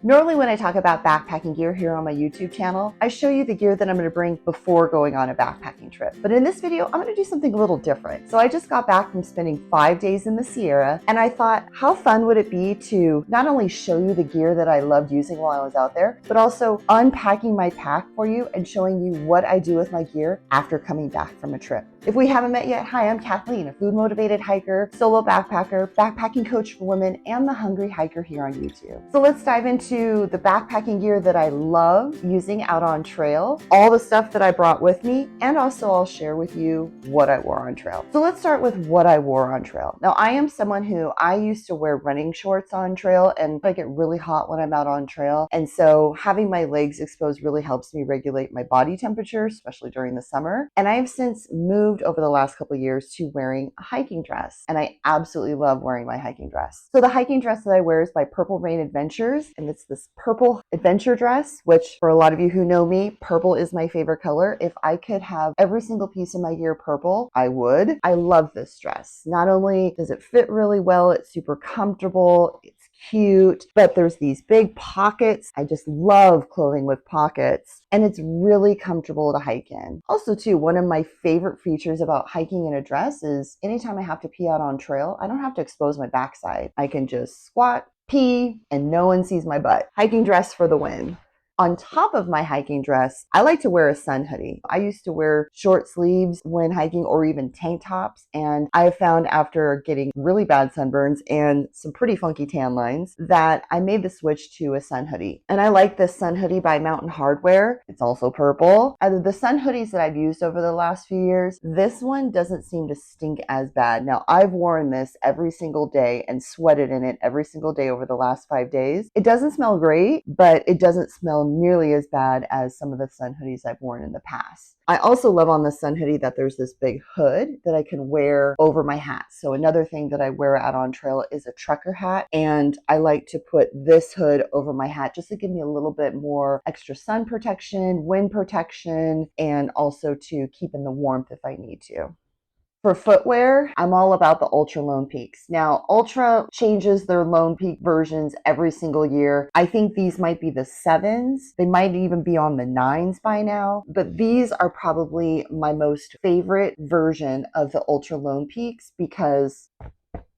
Normally when I talk about backpacking gear here on my YouTube channel, I show you the gear that I'm going to bring before going on a backpacking trip. But in this video, I'm going to do something a little different. So I just got back from spending 5 days in the Sierra, and I thought, how fun would it be to not only show you the gear that I loved using while I was out there, but also unpacking my pack for you and showing you what I do with my gear after coming back from a trip. If we haven't met yet, hi, I'm Kathleen, a food-motivated hiker, solo backpacker, backpacking coach for women, and the hungry hiker here on YouTube. So let's dive into the backpacking gear that I love using out on trail, all the stuff that I brought with me, and also I'll share with you what I wore on trail. So let's start with what I wore on trail. Now, I am someone who I used to wear running shorts on trail, and I get really hot when I'm out on trail. And so having my legs exposed really helps me regulate my body temperature, especially during the summer. And I have since moved over the last couple of years to wearing a hiking dress. And I absolutely love wearing my hiking dress. So the hiking dress that I wear is by Purple Rain Adventures. And it's this purple adventure dress, which for a lot of you who know me, purple is my favorite color. If I could have every single piece of my gear purple, I would. I love this dress. Not only does it fit really well, it's super comfortable, it's cute, but there's these big pockets. I just love clothing with pockets, and it's really comfortable to hike in. Also too, one of my favorite features about hiking in a dress is anytime I have to pee out on trail, I don't have to expose my backside. I can just squat, pee, and no one sees my butt. Hiking dress for the win. On top of my hiking dress, I like to wear a sun hoodie. I used to wear short sleeves when hiking or even tank tops. And I have found after getting really bad sunburns and some pretty funky tan lines that I made the switch to a sun hoodie. And I like this sun hoodie by Mountain Hardwear. It's also purple. Out of the sun hoodies that I've used over the last few years, this one doesn't seem to stink as bad. Now, I've worn this every single day and sweated in it every single day over the last 5 days. It doesn't smell great, but it doesn't smell nearly as bad as some of the sun hoodies I've worn in the past. I also love on the sun hoodie that there's this big hood that I can wear over my hat. So another thing that I wear out on trail is a trucker hat, and I like to put this hood over my hat just to give me a little bit more extra sun protection, wind protection, and also to keep in the warmth if I need to. For footwear, I'm all about the Ultra Lone Peaks. Now, Ultra changes their Lone Peak versions every single year. I think these might be the 7s. They might even be on the 9s by now. But these are probably my most favorite version of the Ultra Lone Peaks because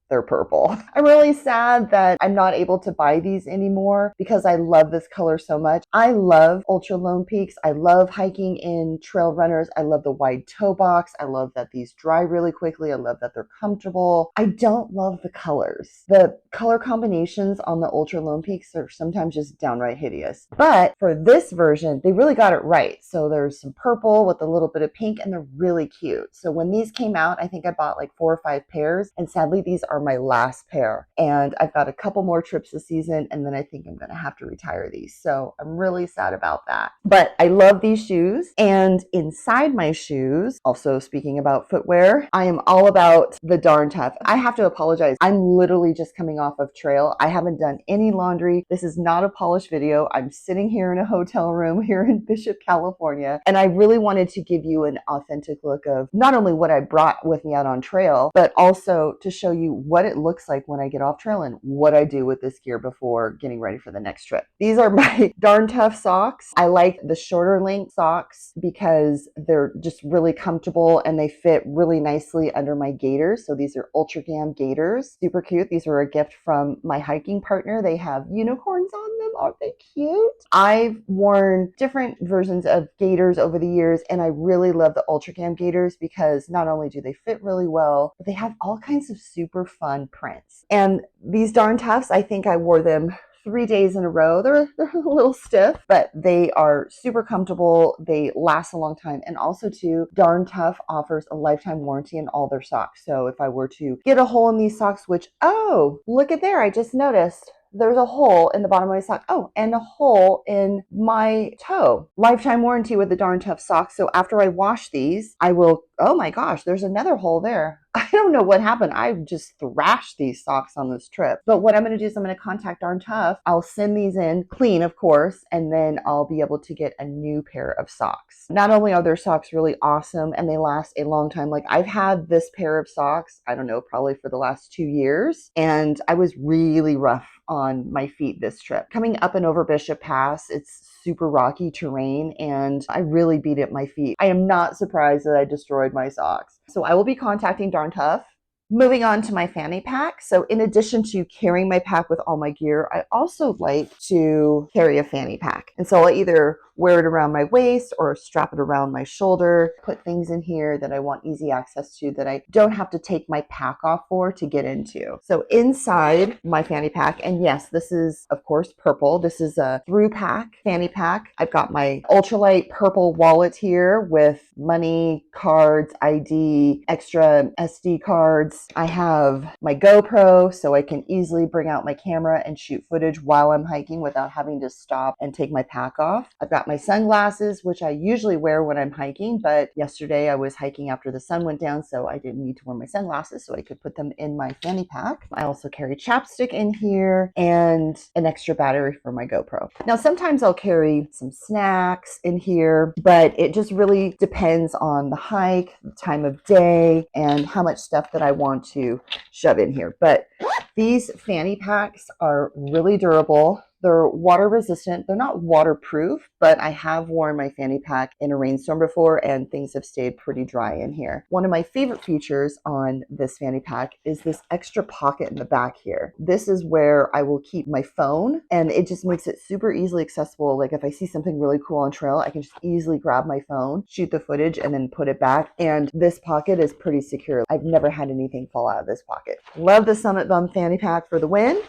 they're purple. I'm really sad that I'm not able to buy these anymore because I love this color so much. I love Ultra Lone Peaks. I love hiking in trail runners. I love the wide toe box. I love that these dry really quickly. I love that they're comfortable. I don't love the colors. The color combinations on the Ultra Lone Peaks are sometimes just downright hideous. But for this version, they really got it right. So there's some purple with a little bit of pink, and they're really cute. So when these came out, I think I bought like 4 or 5 pairs, and sadly these are my last pair, and I've got a couple more trips this season, and then I think I'm gonna have to retire these, so I'm really sad about that. But I love these shoes, and inside my shoes, also speaking about footwear, I am all about the Darn Tough. I have to apologize, I'm literally just coming off of trail. I haven't done any laundry. This is not a polished video. I'm sitting here in a hotel room here in Bishop, California, and I really wanted to give you an authentic look of not only what I brought with me out on trail, but also to show you what it looks like when I get off trail and what I do with this gear before getting ready for the next trip. These are my Darn Tough socks. I like the shorter length socks because they're just really comfortable and they fit really nicely under my gaiters. So these are Ultra Gam gaiters. Super cute. These were a gift from my hiking partner. They have unicorns on them. Aren't they cute? I've worn different versions of gaiters over the years, and I really love the Ultra Gam gaiters because not only do they fit really well, but they have all kinds of super fun prints. And these Darn Toughs, I think I wore them 3 days in a row. They're a little stiff, but they are super comfortable. They last a long time. And also too, Darn Tough offers a lifetime warranty in all their socks. So if I were to get a hole in these socks, which, oh, look at there, I just noticed. There's a hole in the bottom of my sock. Oh, and a hole in my toe. Lifetime warranty with the Darn Tough socks. So after I wash these, I will, oh my gosh, there's another hole there. I don't know what happened. I just thrashed these socks on this trip. But what I'm going to do is I'm going to contact Darn Tough. I'll send these in clean, of course, and then I'll be able to get a new pair of socks. Not only are their socks really awesome and they last a long time, like I've had this pair of socks, I don't know, probably for the last 2 years, and I was really rough on my feet this trip. Coming up and over Bishop Pass, it's super rocky terrain and I really beat up my feet. I am not surprised that I destroyed my socks. So I will be contacting Darn Tough. Moving on to my Fanny Pack. So in addition to carrying my pack with all my gear, I also like to carry a Fanny Pack. And so I'll either wear it around my waist or strap it around my shoulder, put things in here that I want easy access to that I don't have to take my pack off for to get into. So inside my Fanny Pack, and yes, this is of course purple. This is a through pack Fanny Pack. I've got my ultralight purple wallet here with money, cards, ID, extra SD cards. I have my GoPro so I can easily bring out my camera and shoot footage while I'm hiking without having to stop and take my pack off. I've got my sunglasses, which I usually wear when I'm hiking, but yesterday I was hiking after the sun went down, so I didn't need to wear my sunglasses, so I could put them in my Fanny Pack. I also carry chapstick in here and an extra battery for my GoPro. Now, sometimes I'll carry some snacks in here, but it just really depends on the hike, the time of day, and how much stuff that I want to shove in here. But these Fanny Packs are really durable. They're water resistant. They're not waterproof, but I have worn my Fanny Pack in a rainstorm before and things have stayed pretty dry in here. One of my favorite features on this Fanny Pack is this extra pocket in the back here. This is where I will keep my phone and it just makes it super easily accessible. Like if I see something really cool on trail, I can just easily grab my phone, shoot the footage, and then put it back. And this pocket is pretty secure. I've never had anything fall out of this pocket. Love the Summit Bum Fanny Pack for the win.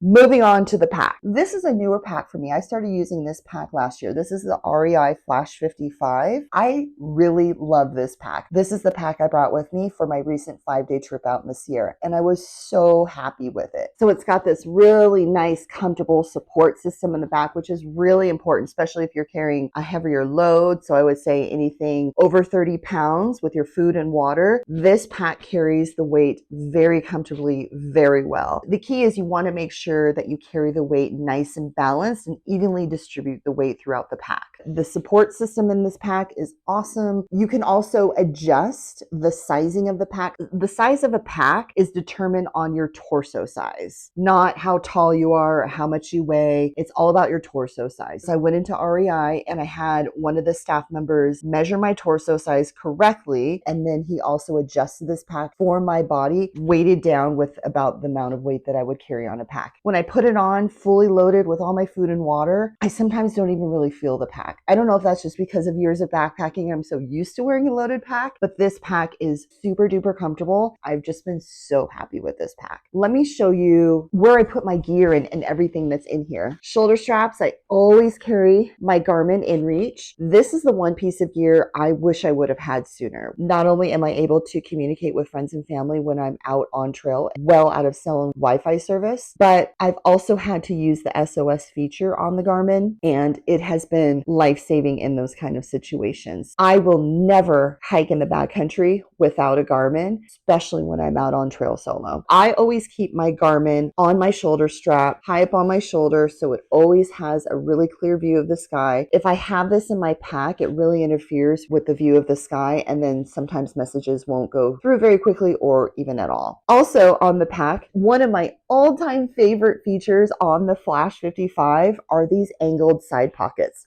Moving on to the pack. This is a newer pack for me. I started using this pack last year. This is the REI Flash 55. I really love this pack. This is the pack I brought with me for my recent 5-day trip out in the Sierra, and I was so happy with it. So it's got this really nice, comfortable support system in the back, which is really important, especially if you're carrying a heavier load. So I would say anything over 30 pounds with your food and water. This pack carries the weight very comfortably, very well. The key is you want to make sure that you carry the weight nice and balanced and evenly distribute the weight throughout the pack. The support system in this pack is awesome. You can also adjust the sizing of the pack. The size of a pack is determined on your torso size, not how tall you are or how much you weigh. It's all about your torso size. So I went into REI and I had one of the staff members measure my torso size correctly, and then he also adjusted this pack for my body, weighted down with about the amount of weight that I would carry on a pack. When I put it on fully loaded with all my food and water, I sometimes don't even really feel the pack. I don't know if that's just because of years of backpacking. I'm so used to wearing a loaded pack, but this pack is super duper comfortable. I've just been so happy with this pack. Let me show you where I put my gear and everything that's in here. Shoulder straps, I always carry my Garmin InReach. This is the one piece of gear I wish I would have had sooner. Not only am I able to communicate with friends and family when I'm out on trail, well out of cell and Wi-Fi service, but I've also had to use the SOS feature on the Garmin, and it has been life-saving in those kind of situations. I will never hike in the backcountry without a Garmin, especially when I'm out on trail solo. I always keep my Garmin on my shoulder strap, high up on my shoulder, so it always has a really clear view of the sky. If I have this in my pack, it really interferes with the view of the sky, and then sometimes messages won't go through very quickly or even at all. Also on the pack, one of my all-time favorite features on the Flash 55 are these angled side pockets.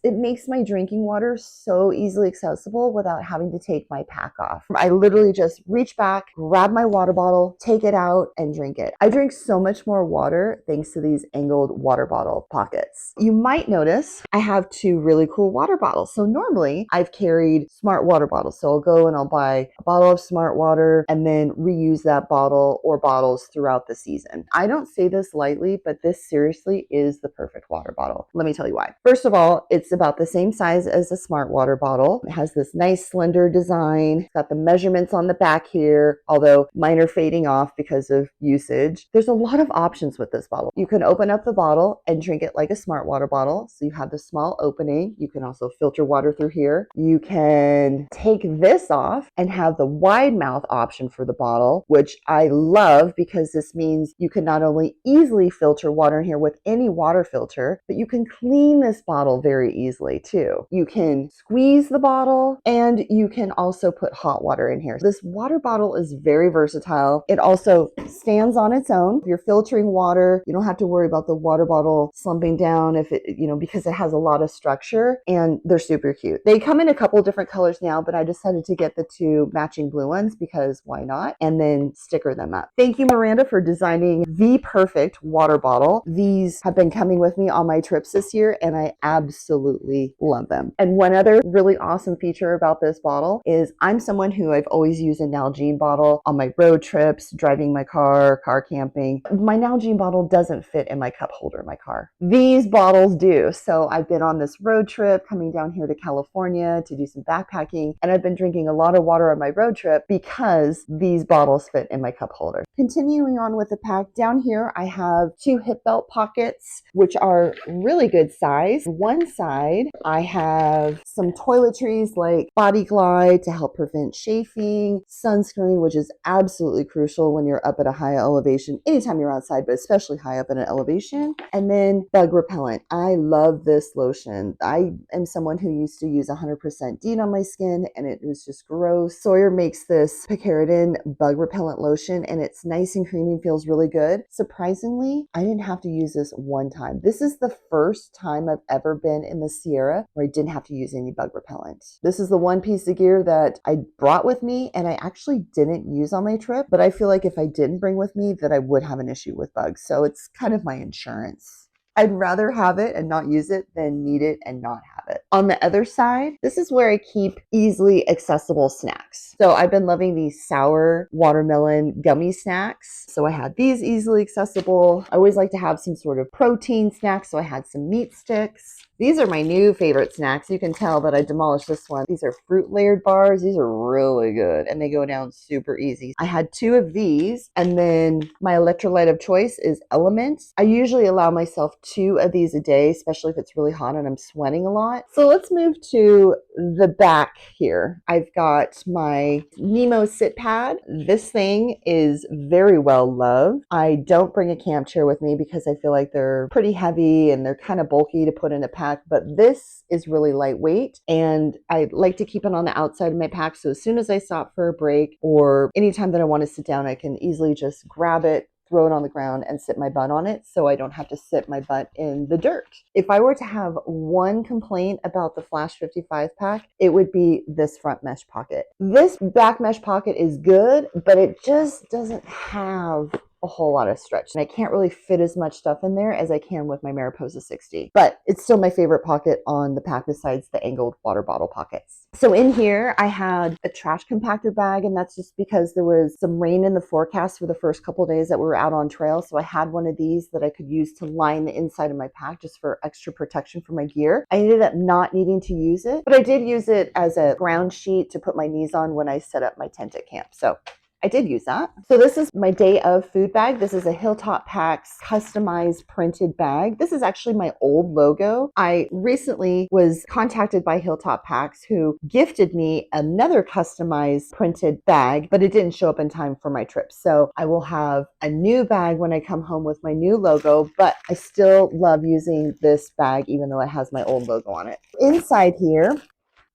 It makes my drinking water so easily accessible without having to take my pack off. I literally just reach back, grab my water bottle, take it out, and drink it. I drink so much more water thanks to these angled water bottle pockets. You might notice I have 2 really cool water bottles. So normally I've carried smart water bottles. So I'll go and I'll buy a bottle of smart water and then reuse that bottle or bottles throughout the season. I don't say this lightly, but this seriously is the perfect water bottle. Let me tell you why. First of all, it's It's about the same size as a smart water bottle. It has this nice slender design. It's got the measurements on the back here, although mine are fading off because of usage. There's a lot of options with this bottle. You can open up the bottle and drink it like a smart water bottle. So you have the small opening. You can also filter water through here. You can take this off and have the wide mouth option for the bottle, which I love because this means you can not only easily filter water in here with any water filter, but you can clean this bottle very easily too. You can squeeze the bottle and you can also put hot water in here. This water bottle is very versatile. It also stands on its own. If you're filtering water, you don't have to worry about the water bottle slumping down if it, because it has a lot of structure, and they're super cute. They come in a couple different colors now, but I decided to get the two matching blue ones because why not? And then sticker them up. Thank you, Miranda, for designing the perfect water bottle. These have been coming with me on my trips this year, and I absolutely love them. And one other really awesome feature about this bottle is I'm someone who I've always used a Nalgene bottle on my road trips, driving my car camping. My Nalgene bottle doesn't fit in my cup holder in my car. These bottles do. So I've been on this road trip coming down here to California to do some backpacking, and I've been drinking a lot of water on my road trip because these bottles fit in my cup holder. Continuing on with the pack, down here I have two hip belt pockets, which are really good size. One side I have some toiletries like Body Glide to help prevent chafing, sunscreen, which is absolutely crucial when you're up at a high elevation, anytime you're outside, but especially high up in an elevation, and then bug repellent. I love this lotion. I am someone who used to use 100% DEET on my skin, and it was just gross. Sawyer makes this picaridin bug repellent lotion, and it's nice and creamy, feels really good. Surprisingly, I didn't have to use this one time. This is the first time I've ever been in the Sierra where I didn't have to use any bug repellent. This is the one piece of gear that I brought with me and I actually didn't use on my trip, but I feel like if I didn't bring with me that I would have an issue with bugs. So it's kind of my insurance. I'd rather have it and not use it than need it and not have it. On the other side, this is where I keep easily accessible snacks. So I've been loving these sour watermelon gummy snacks. So I had these easily accessible. I always like to have some sort of protein snack. So I had some meat sticks. These are my new favorite snacks. You can tell that I demolished this one. These are fruit layered bars. These are really good and they go down super easy. I had two of these, and then my electrolyte of choice is Element. I usually allow myself 2 of these a day, especially if it's really hot and I'm sweating a lot. So let's move to the back here. I've got my Nemo sit pad. This thing is very well loved. I don't bring a camp chair with me because I feel like they're pretty heavy and they're kind of bulky to put in a pack, but this is really lightweight and I like to keep it on the outside of my pack. So as soon as I stop for a break or anytime that I want to sit down, I can easily just grab it, throw it on the ground and sit my butt on it so I don't have to sit my butt in the dirt. If I were to have one complaint about the Flash 55 pack, it would be this front mesh pocket. This back mesh pocket is good, but it just doesn't have a whole lot of stretch. And I can't really fit as much stuff in there as I can with my Mariposa 60. But it's still my favorite pocket on the pack besides the angled water bottle pockets. So in here, I had a trash compactor bag, and that's just because there was some rain in the forecast for the first couple of days that we were out on trail. So I had one of these that I could use to line the inside of my pack just for extra protection for my gear. I ended up not needing to use it, but I did use it as a ground sheet to put my knees on when I set up my tent at camp. So I did use that. So this is my day of food bag. This is a Hilltop Packs customized printed bag. This is actually my old logo. I recently was contacted by Hilltop Packs who gifted me another customized printed bag, but it didn't show up in time for my trip. So I will have a new bag when I come home with my new logo, but I still love using this bag even though it has my old logo on it. Inside here,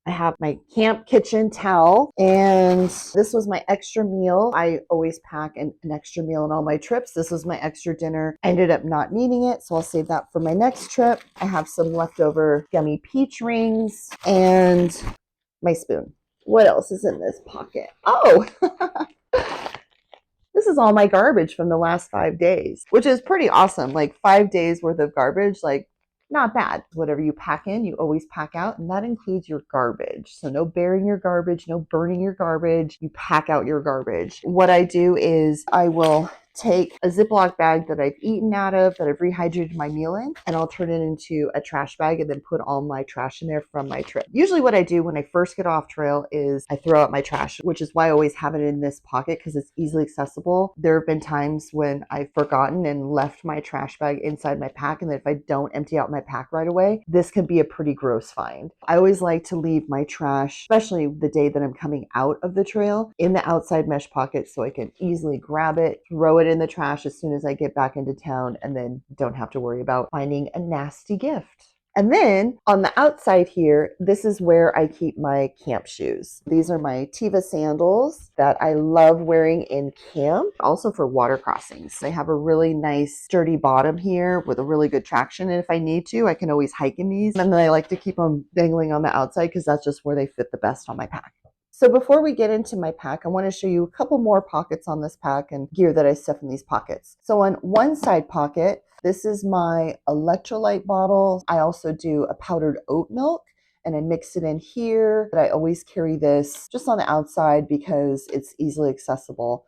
I have my camp kitchen towel, and this was my extra meal. I always pack an extra meal on all my trips. This was my extra dinner. I ended up not needing it, so I'll save that for my next trip. I have some leftover gummy peach rings and my spoon. What else is in this pocket? Oh, this is all my garbage from the last 5 days, which is pretty awesome. Like 5 days worth of garbage, like not bad. Whatever you pack in, you always pack out, and that includes your garbage. So no burying your garbage, no burning your garbage. You pack out your garbage. What I do is I will take a Ziploc bag that I've eaten out of, that I've rehydrated my meal in, and I'll turn it into a trash bag and then put all my trash in there from my trip. Usually what I do when I first get off trail is I throw out my trash, which is why I always have it in this pocket because it's easily accessible. There have been times when I've forgotten and left my trash bag inside my pack, and that if I don't empty out my pack right away, this can be a pretty gross find. I always like to leave my trash, especially the day that I'm coming out of the trail, in the outside mesh pocket so I can easily grab it, throw it in the trash as soon as I get back into town, and then don't have to worry about finding a nasty gift. And then on the outside here, this is where I keep my camp shoes. These are my Tiva sandals that I love wearing in camp, also for water crossings. They have a really nice sturdy bottom here with a really good traction. And if I need to, I can always hike in these. And then I like to keep them dangling on the outside because that's just where they fit the best on my pack. So before we get into my pack, I want to show you a couple more pockets on this pack and gear that I stuff in these pockets. So on one side pocket, this is my electrolyte bottle. I also do a powdered oat milk and I mix it in here, but I always carry this just on the outside because it's easily accessible.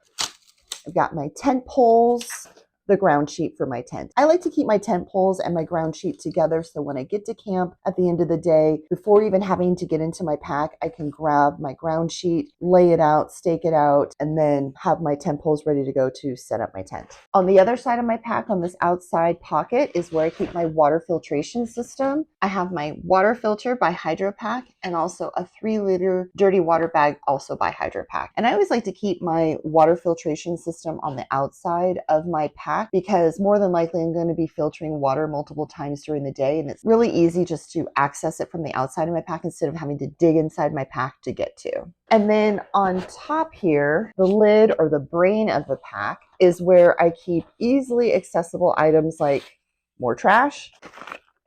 I've got my tent poles, the ground sheet for my tent. I like to keep my tent poles and my ground sheet together so when I get to camp at the end of the day, before even having to get into my pack, I can grab my ground sheet, lay it out, stake it out, and then have my tent poles ready to go to set up my tent. On the other side of my pack, on this outside pocket, is where I keep my water filtration system. I have my water filter by Hydro Pack and also a 3-liter dirty water bag also by Hydro Pack. And I always like to keep my water filtration system on the outside of my pack because more than likely I'm going to be filtering water multiple times during the day, and it's really easy just to access it from the outside of my pack instead of having to dig inside my pack to get to. And then on top here, the lid or the brain of the pack is where I keep easily accessible items like more trash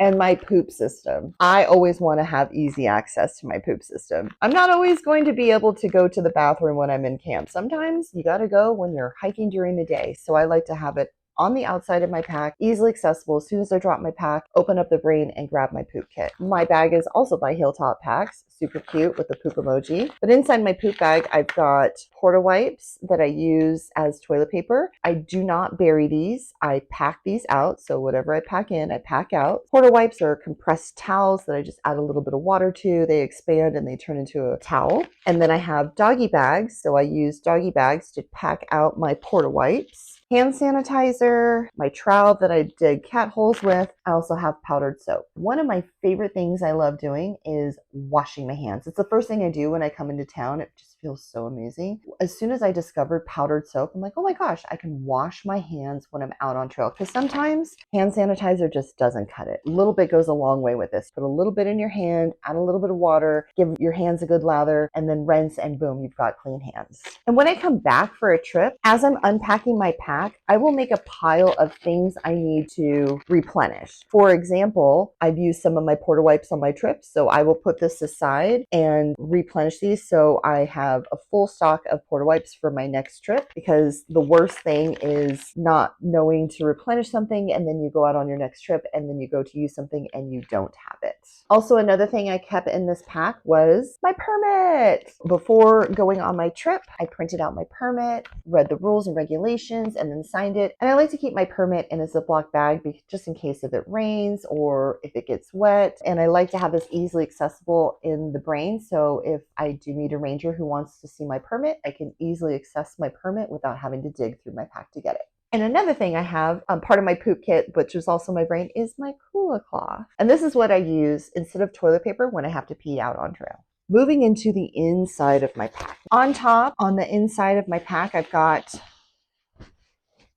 and my poop system. I always want to have easy access to my poop system. I'm not always going to be able to go to the bathroom when I'm in camp. Sometimes you got to go when you're hiking during the day. So I like to have it on the outside of my pack, easily accessible. As soon as I drop my pack, open up the brain and grab my poop kit. My bag is also by Hilltop Packs, super cute with the poop emoji. But inside my poop bag, I've got Porta wipes that I use as toilet paper. I do not bury these. I pack these out. So whatever I pack in, I pack out. Porta wipes are compressed towels that I just add a little bit of water to. They expand and they turn into a towel. And then I have doggy bags. So I use doggy bags to pack out my Porta wipes. Hand sanitizer, my trowel that I dig cat holes with. I also have powdered soap. One of my favorite things I love doing is washing my hands. It's the first thing I do when I come into town. It just feels so amazing. As soon as I discovered powdered soap, I'm like, oh my gosh, I can wash my hands when I'm out on trail. Because sometimes hand sanitizer just doesn't cut it. A little bit goes a long way with this. Put a little bit in your hand, add a little bit of water, give your hands a good lather, and then rinse, and boom, you've got clean hands. And when I come back for a trip, as I'm unpacking my pack, I will make a pile of things I need to replenish. For example, I've used some of my Porta wipes on my trip, so I will put this aside and replenish these so I have a full stock of Porta wipes for my next trip, because the worst thing is not knowing to replenish something and then you go out on your next trip and then you go to use something and you don't have it. Also, another thing I kept in this pack was my permit. Before going on my trip, I printed out my permit, read the rules and regulations, and then signed it. And I like to keep my permit in a Ziploc bag just in case if it rains or if it gets wet. And I like to have this easily accessible in the brain. So if I do meet a ranger who wants to see my permit, I can easily access my permit without having to dig through my pack to get it. And another thing I have, part of my poop kit, which is also my brain, is my Cooler Cloth. And this is what I use instead of toilet paper when I have to pee out on trail. Moving into the inside of my pack. On top, on the inside of my pack, I've got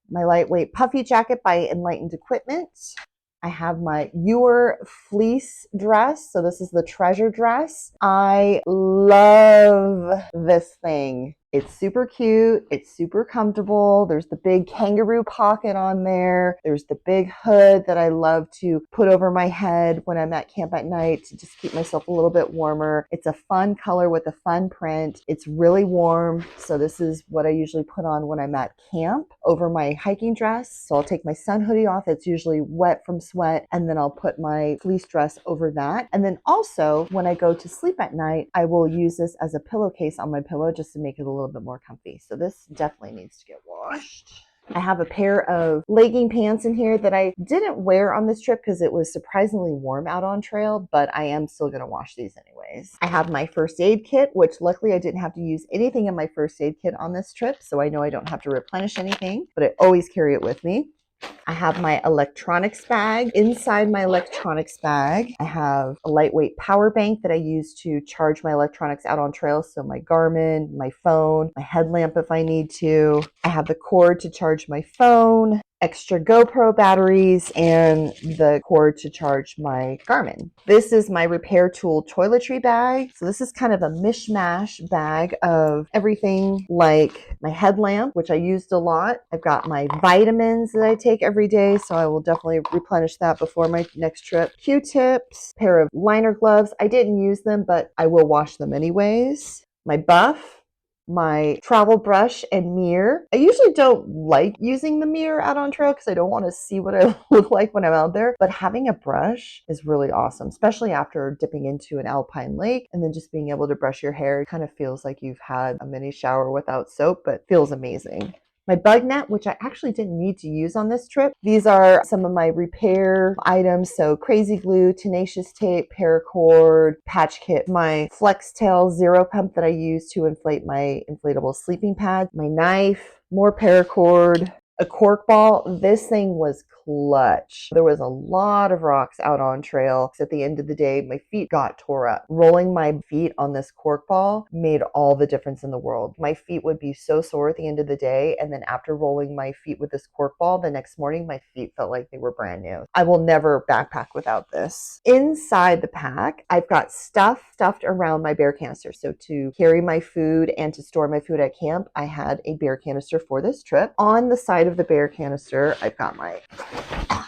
my lightweight puffy jacket by Enlightened Equipment. I have my Ewer fleece dress. So this is the treasure dress. I love this thing. It's super cute. It's super comfortable. There's the big kangaroo pocket on there. There's the big hood that I love to put over my head when I'm at camp at night to just keep myself a little bit warmer. It's a fun color with a fun print. It's really warm. So this is what I usually put on when I'm at camp over my hiking dress. So I'll take my sun hoodie off. It's usually wet from sweat. And then I'll put my fleece dress over that. And then also when I go to sleep at night, I will use this as a pillowcase on my pillow just to make it a little bit more comfy. So this definitely needs to get washed. I have a pair of legging pants in here that I didn't wear on this trip because it was surprisingly warm out on trail, but I am still going to wash these anyways. I have my first aid kit, which luckily I didn't have to use anything in my first aid kit on this trip, so I know I don't have to replenish anything, but I always carry it with me. I have my electronics bag. Inside my electronics bag, I have a lightweight power bank that I use to charge my electronics out on trail. So my Garmin, my phone, my headlamp if I need to. I have the cord to charge my phone, extra GoPro batteries, and the cord to charge my Garmin. This is my repair tool toiletry bag. So this is kind of a mishmash bag of everything, like my headlamp, which I used a lot. I've got my vitamins that I take every day, so I will definitely replenish that before my next trip. Q-tips, pair of liner gloves. I didn't use them, but I will wash them anyways. My buff, my travel brush and mirror. I usually don't like using the mirror out on trail because I don't want to see what I look like when I'm out there, but having a brush is really awesome, especially after dipping into an alpine lake and then just being able to brush your hair. It kind of feels like you've had a mini shower without soap, but feels amazing. My bug net, which I actually didn't need to use on this trip. These are some of my repair items. So crazy glue, tenacious tape, paracord, patch kit, my flex tail zero pump that I use to inflate my inflatable sleeping pad, my knife, more paracord, a cork ball. This thing was clutch. There was a lot of rocks out on trail. At the end of the day, my feet got tore up. Rolling my feet on this cork ball made all the difference in the world. My feet would be so sore at the end of the day, and then after rolling my feet with this cork ball the next morning, my feet felt like they were brand new. I will never backpack without this. Inside the pack, I've got stuff stuffed around my bear canister. So to carry my food and to store my food at camp, I had a bear canister for this trip. On the side of the bear canister, I've got my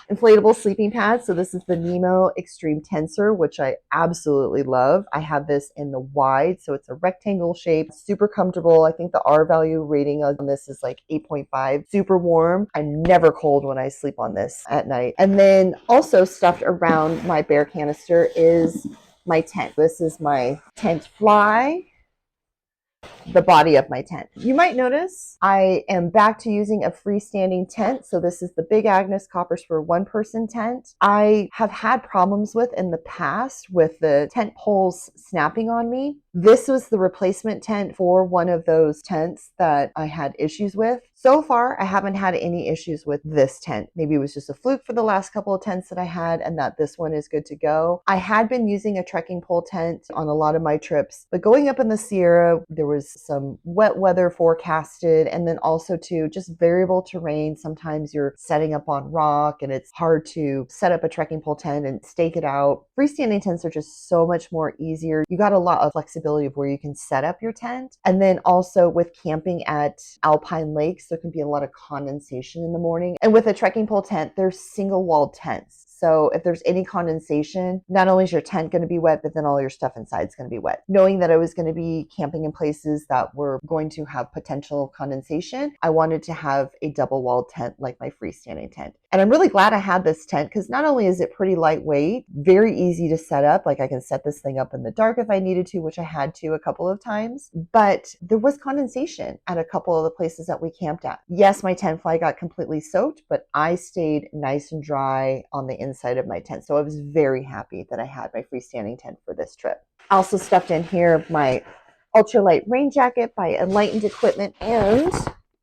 inflatable sleeping pad. So this is the Nemo Extreme Tensor, which I absolutely love. I have this in the wide, so it's a rectangle shape, super comfortable. I think the R value rating on this is like 8.5, super warm. I'm never cold when I sleep on this at night. And then also stuffed around my bear canister is my tent. This is my tent fly, the body of my tent. You might notice I am back to using a freestanding tent. So this is the Big Agnes Coppers for one person tent. I have had problems with in the past with the tent poles snapping on me. This was the replacement tent for one of those tents that I had issues with. So far, I haven't had any issues with this tent. Maybe it was just a fluke for the last couple of tents that I had and that this one is good to go. I had been using a trekking pole tent on a lot of my trips, but going up in the Sierra, there was some wet weather forecasted, and then also too, just variable terrain. Sometimes you're setting up on rock and it's hard to set up a trekking pole tent and stake it out. Freestanding tents are just so much more easier. You got a lot of flexibility of where you can set up your tent. And then also with camping at alpine lakes, there can be a lot of condensation in the morning. And with a trekking pole tent, they're single walled tents. So if there's any condensation, not only is your tent going to be wet, but then all your stuff inside is going to be wet. Knowing that I was going to be camping in places that were going to have potential condensation, I wanted to have a double walled tent like my freestanding tent. And I'm really glad I had this tent because not only is it pretty lightweight, very easy to set up, like I can set this thing up in the dark if I needed to, which I had to a couple of times, but there was condensation at a couple of the places that we camped at. Yes, my tent fly got completely soaked, but I stayed nice and dry on the inside of my tent. So I was very happy that I had my freestanding tent for this trip. I also stuffed in here my ultralight rain jacket by Enlightened Equipment and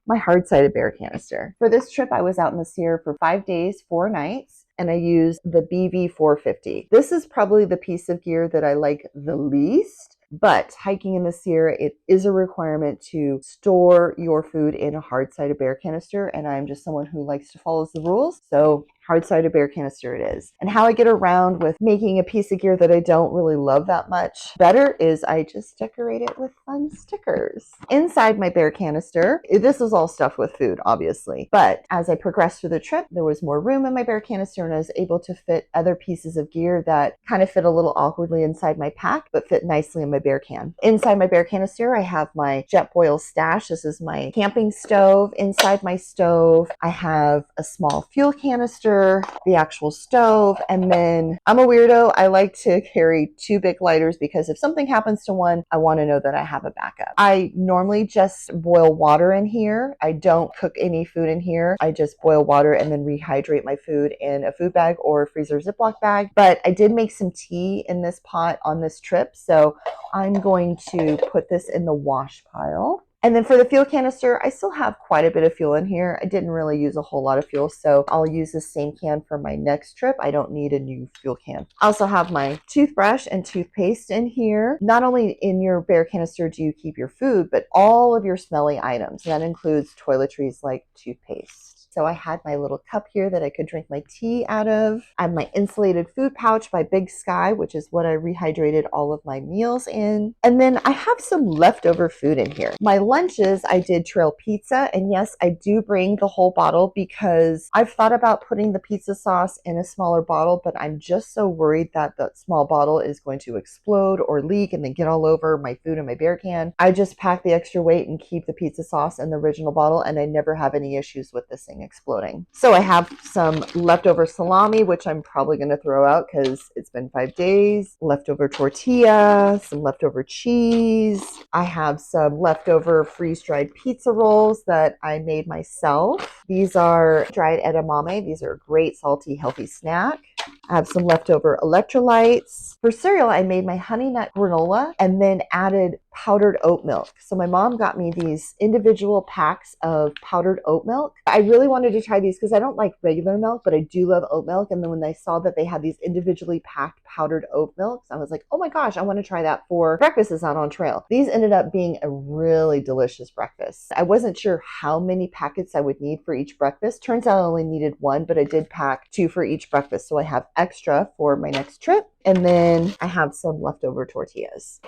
my hard-sided bear canister. For this trip, I was out in the Sierra for 5 days, 4 nights, and I used the BV450. This is probably the piece of gear that I like the least, but hiking in the Sierra, it is a requirement to store your food in a hard-sided bear canister, and I'm just someone who likes to follow the rules, so hard-sided bear canister it is. And how I get around with making a piece of gear that I don't really love that much better is I just decorate it with fun stickers. Inside my bear canister, this is all stuffed with food, obviously, but as I progressed through the trip, there was more room in my bear canister and I was able to fit other pieces of gear that kind of fit a little awkwardly inside my pack, but fit nicely in my bear can. Inside my bear canister, I have my Jetboil stash. This is my camping stove. Inside my stove, I have a small fuel canister, canister, the actual stove, and then I'm a weirdo. I like to carry 2 big lighters because if something happens to one, I want to know that I have a backup. I normally just boil water in here. I don't cook any food in here. I just boil water and then rehydrate my food in a food bag or freezer Ziploc bag. But I did make some tea in this pot on this trip, so I'm going to put this in the wash pile. And then for the fuel canister, I still have quite a bit of fuel in here. I didn't really use a whole lot of fuel, so I'll use the same can for my next trip. I don't need a new fuel can. I also have my toothbrush and toothpaste in here. Not only in your bare canister do you keep your food, but all of your smelly items. That includes toiletries like toothpaste. So I had my little cup here that I could drink my tea out of. I have my insulated food pouch by Big Sky, which is what I rehydrated all of my meals in. And then I have some leftover food in here. My lunches, I did trail pizza. And yes, I do bring the whole bottle because I've thought about putting the pizza sauce in a smaller bottle, but I'm just so worried that the small bottle is going to explode or leak and then get all over my food in my bear can. I just pack the extra weight and keep the pizza sauce in the original bottle, and I never have any issues with this thing exploding. So I have some leftover salami, which I'm probably going to throw out because it's been 5 days, leftover tortilla, some leftover cheese. I have some leftover freeze-dried pizza rolls that I made myself. These are dried edamame. These are a great salty, healthy snack. I have some leftover electrolytes. For cereal, I made my honey nut granola and then added powdered oat milk. So my mom got me these individual packs of powdered oat milk. I really wanted to try these because I don't like regular milk, but I do love oat milk. And then when I saw that they had these individually packed powdered oat milks, I was like, oh my gosh, I want to try that for breakfasts out on trail. These ended up being a really delicious breakfast. I wasn't sure how many packets I would need for each breakfast. Turns out I only needed 1, but I did pack 2 for each breakfast. So I have extra for my next trip. And then I have some leftover tortillas.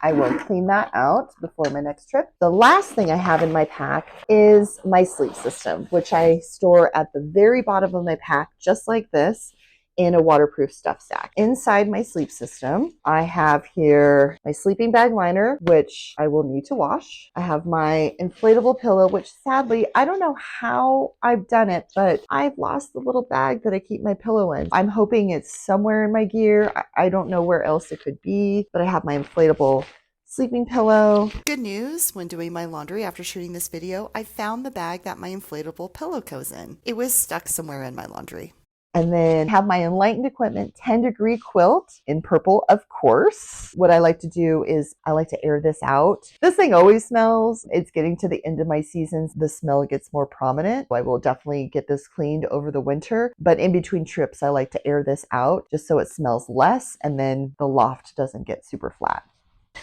I will clean that out before my next trip. The last thing I have in my pack is my sleep system, which I store at the very bottom of my pack, just like this, in a waterproof stuff sack. Inside my sleep system, I have here my sleeping bag liner, which I will need to wash. I have my inflatable pillow, which sadly, I don't know how I've done it, but I've lost the little bag that I keep my pillow in. I'm hoping it's somewhere in my gear. I don't know where else it could be, but I have my inflatable sleeping pillow. Good news, when doing my laundry after shooting this video, I found the bag that my inflatable pillow goes in. It was stuck somewhere in my laundry. And then have my Enlightened Equipment 10-degree quilt in purple, of course. What I like to do is I like to air this out. This thing always smells. It's getting to the end of my seasons. The smell gets more prominent. I will definitely get this cleaned over the winter, but in between trips, I like to air this out just so it smells less and then the loft doesn't get super flat.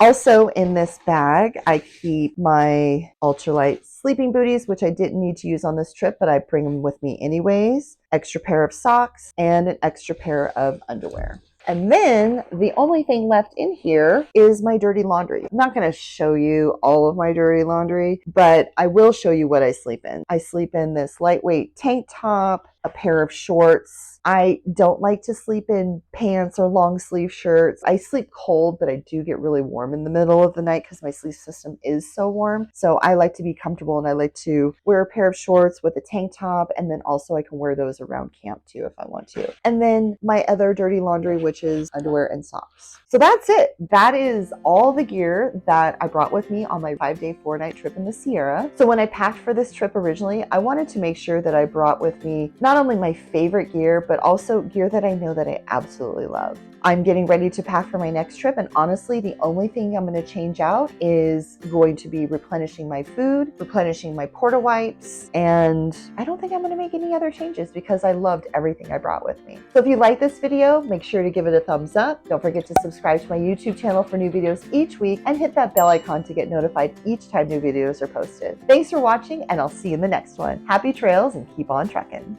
Also in this bag, I keep my ultralight sleeping booties, which I didn't need to use on this trip, but I bring them with me anyways. Extra pair of socks and an extra pair of underwear. And then the only thing left in here is my dirty laundry. I'm not going to show you all of my dirty laundry, but I will show you what I sleep in. I sleep in this lightweight tank top, a pair of shorts. I don't like to sleep in pants or long sleeve shirts. I sleep cold, but I do get really warm in the middle of the night because my sleep system is so warm. So I like to be comfortable and I like to wear a pair of shorts with a tank top, and then also I can wear those around camp too if I want to. And then my other dirty laundry, which is underwear and socks. So that's it. That is all the gear that I brought with me on my 5-day, 4-night trip in the Sierra. So when I packed for this trip originally, I wanted to make sure that I brought with me not only my favorite gear, but also gear that I know that I absolutely love. I'm getting ready to pack for my next trip, and honestly, the only thing I'm going to change out is going to be replenishing my food, replenishing my porta wipes, and I don't think I'm going to make any other changes because I loved everything I brought with me. So if you like this video, make sure to give it a thumbs up. Don't forget to subscribe to my YouTube channel for new videos each week, and hit that bell icon to get notified each time new videos are posted. Thanks for watching, and I'll see you in the next one. Happy trails and keep on trekking.